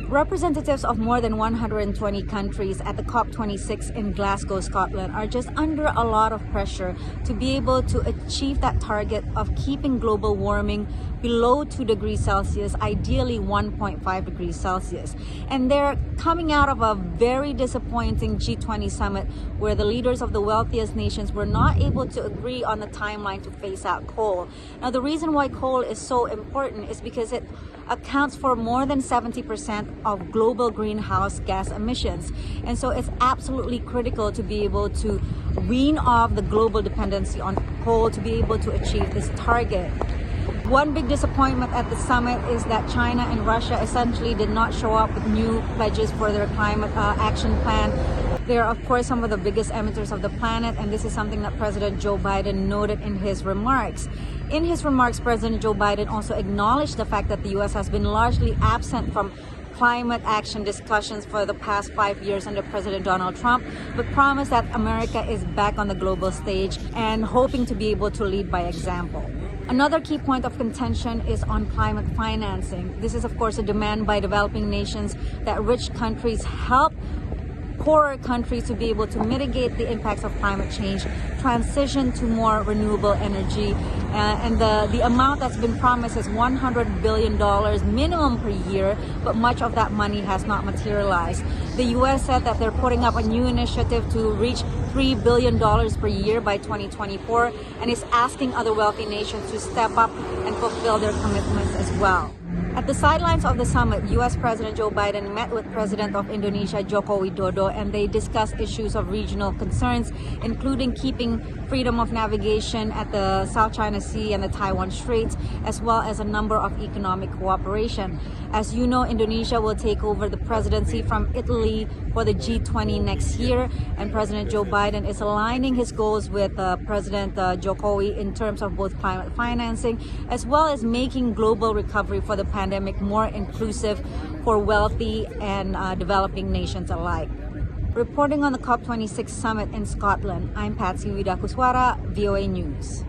Representatives of more than 120 countries at the COP26 in Glasgow, Scotland are just under a lot of pressure to be able to achieve that target of keeping global warming below 2 degrees Celsius, ideally 1.5 degrees Celsius. And they're coming out of a very disappointing G20 summit where the leaders of the wealthiest nations were not able to agree on the timeline to phase out coal. Now, the reason why coal is so important is because it accounts for more than 70% of global greenhouse gas emissions. And so it's absolutely critical to be able to wean off the global dependency on coal to be able to achieve this target. One big disappointment at the summit is that China and Russia essentially did not show up with new pledges for their climate action plan. They are, of course, some of the biggest emitters of the planet, and this is something that President Joe Biden noted in his remarks. In his remarks, President Joe Biden also acknowledged the fact that the U.S. has been largely absent from climate action discussions for the past 5 years under President Donald Trump, but promised that America is back on the global stage and hoping to be able to lead by example. Another key point of contention is on climate financing. This is, of course, a demand by developing nations that rich countries help poorer countries to be able to mitigate the impacts of climate change, transition to more renewable energy, and the amount that's been promised is $100 billion minimum per year, but much of that money has not materialized. The U.S. said that they're putting up a new initiative to reach $3 billion per year by 2024 and is asking other wealthy nations to step up and fulfill their commitments as well. At the sidelines of the summit, U.S. President Joe Biden met with President of Indonesia Joko Widodo, and they discussed issues of regional concerns, including keeping freedom of navigation at the South China Sea and the Taiwan Straits, as well as a number of economic cooperation. As you know, Indonesia will take over the presidency from Italy for the G20 next year, and President Joe Biden is aligning his goals with President Jokowi in terms of both climate financing, as well as making global recovery for the pandemic more inclusive for wealthy and developing nations alike. Reporting on the COP26 summit in Scotland, I'm Patsy, Widakuswara, VOA News.